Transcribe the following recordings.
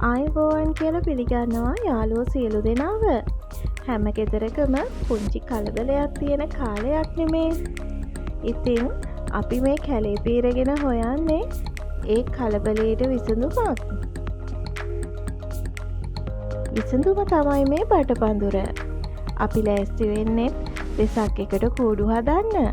ආයුබෝවන් කියලා පිළිගන්නවා යාළුවෝ සියලු දෙනාව. හැම ගෙදරකම පුංචි කලබලයක් තියෙන කාලයක් නෙමේ. ඉතින් අපි මේ කැලේ පීරගෙන හොයන්නේ ඒ කලබලයට විසඳුමක්. විසඳුම තමයි මේ බටපඳුර. අපි ලෑස්ති වෙන්නේ දෙසක් එකට කූඩු හදන්න.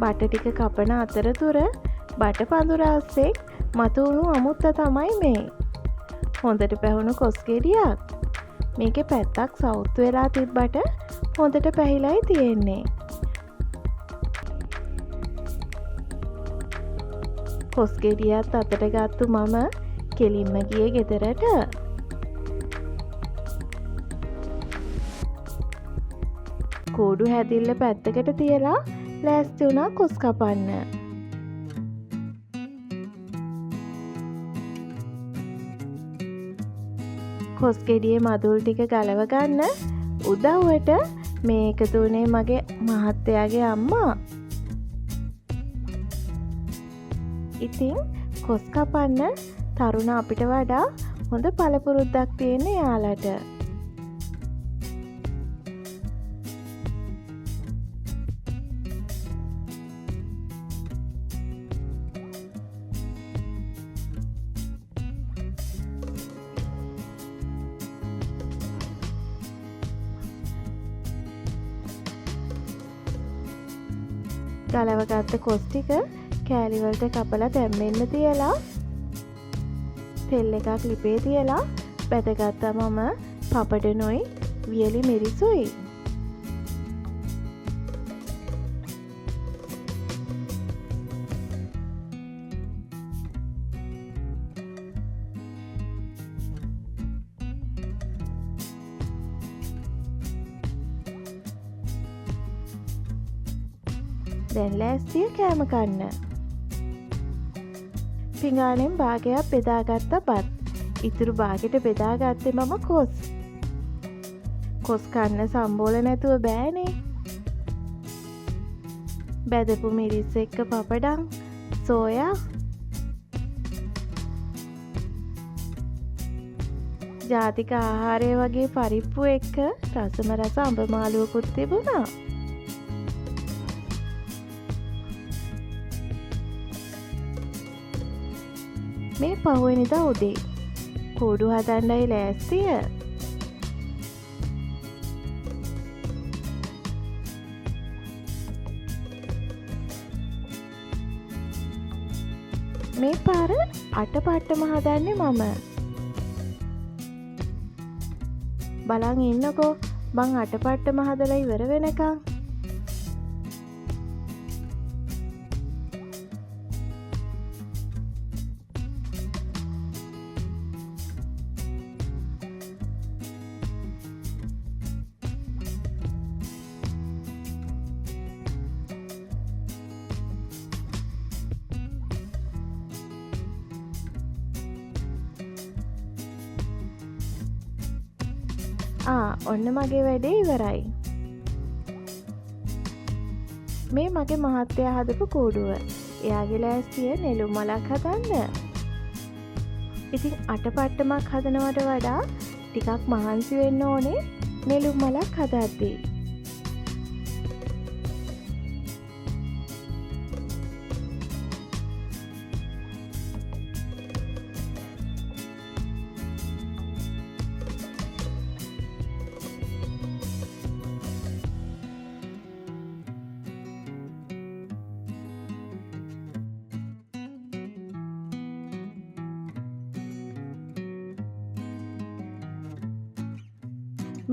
බට ටික කපන අතරතුර බටපඳුර අස්සේ මතුවුණු අමුත්ත තමයි මේ. හොඳට පැහුණු කොස් ගෙඩියක්. මේකේ පැත්තක් සවුත් වෙලා තිබ්බට හොඳට පැහිලයි තියෙන්නේ. කොස් ගෙඩියත් අතට ගත්තු මම කෙලින්ම ගියේ ගෙදරට. කූඩු හැදිල්ල පැත්තකට තියලා ලෑස්ති වුණා කොස් කපන්න. කොස් ගෙඩියේ මදුල් ටික ගලව ගන්න උදව්වට මේ එකතු වුණේ මගේ මහත්තයාගේ අම්මා. ඉතින් කොස් කපන්න තරුණ අපිට වඩා හොඳ පළපුරුද්දක් තියෙන යාලට. ගලවගත්ත කොස් ටික කෑලිවලට කපලා දැම්මෙන්න තියලා තෙල් එකක් ලිපේ තියලා බැදගත්තා මම පපඩනුයි වියලි මිරිසුයි. දැන් ලෑස්තිය කෑම කන්න. පිඟානෙන් භාගයක් බෙදාගත්ත බත්. ඉතුරු භාගෙට බෙදාගත්තේ මම කොස්. කොස් කන්න සම්බෝල නැතුව බෑනේ. බැදපු මිරිස් එක්ක පපඩම්, සෝයා, ජාතික ආහාරය වගේ පරිප්පු එක්ක රසම රස අඹ මාළුවකුත් තිබුණා. මේ පහුවෙනිදා උදේ කූඩු හදන්නයි ලෑස්තිය. මේ පාර අටපට්ටම හදන්නේ මම. බලන් ඉන්නකෝ මං අටපට්ටම හදලා ඉවර වෙනකම්. ඔන්න මගේ වැඩේ ඉවරයි. මේ මගේ මහත්තයා හදපු කූඩුව. එයාගේ ලෑස්තිය නෙළුම් මලක් හදන්න. ඉතින් අටපට්ටමක් හදනවට වඩා ටිකක් මහන්සි වෙන්න ඕනේ නෙළුම් මලක් හදද්දී.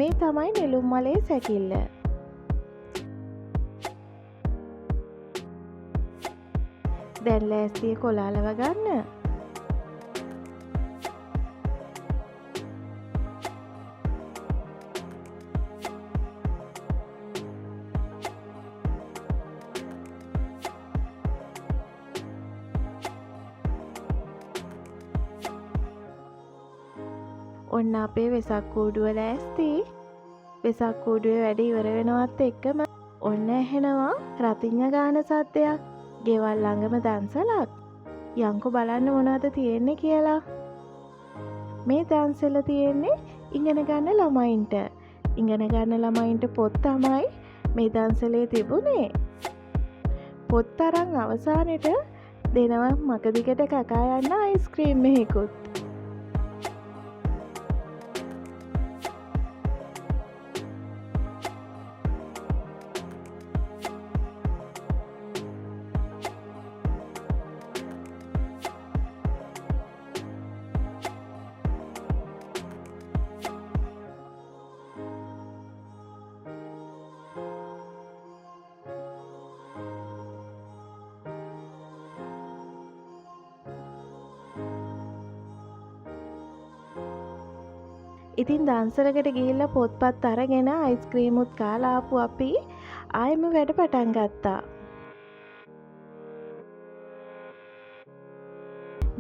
මේ තමයි නෙළුම් මලේ සැකිල්ල. දැන් ලෑස්තිය කොලාලව ගන්න. ඔන්න අපේ වෙසක් කූඩුව ලෑස්ති. වෙසක් කූඩුවේ වැඩ ඉවර වෙනවත් එක්කම ඔන්න ඇහෙනවා රතිඤ්ඤ ගාන සද්දයක්. ගෙවල් ළඟම දන්සලක්. යන්කෝ බලන්න මොනවද තියෙන්නේ කියලා. මේ දන්සල තියෙන්නේ ඉගෙන ගන්න ළමයින්ට. ඉගෙන ගන්න ළමයින්ට පොත් තමයි මේ දන්සලේ තිබුණේ. පොත් අරන් අවසානෙට දෙනවා මක දිගට කකා යන්න අයිස්ක්‍රීම් එකකුත්. ඉතින් දන්සලකට ගිහිල්ලා පොත්පත් අරගෙන අයිස්ක්‍රීමුත් කාලා ආපු අපි ආයෙම වැඩ පටන් ගත්තා.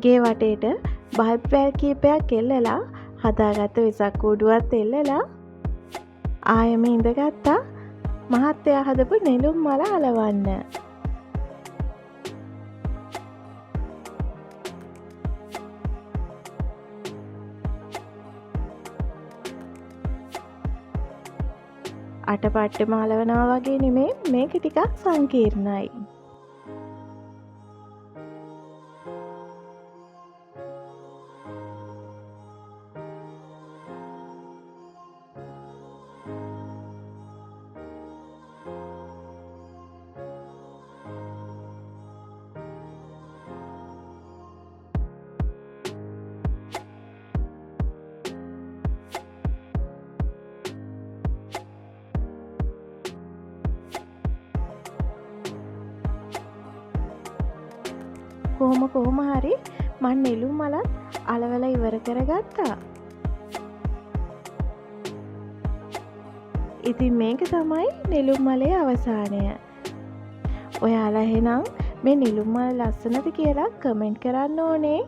ගේ වටේට බල්බ් වැල් කීපයක් එල්ලලා හදාගත්ත වෙසක් කූඩුවත් එල්ලලා ආයෙම ඉඳගත්තා මහත්තයා හදපු නෙළුම් මල අලවන්න. අටපට්ටෙම අලවනවා වගේ නෙමේ මේක ටිකක් සංකීර්ණයි. කොහොම හරි මං නෙළුම් මලත් අලවලා ඉවර කරගත්තා. ඉතින් මේක තමයි නෙළුම් මලේ අවසානය. ඔයාලා එහෙනම් මේ නෙළුම් මල ලස්සනද කියලා කමෙන්ට් කරන්න ඕනේ.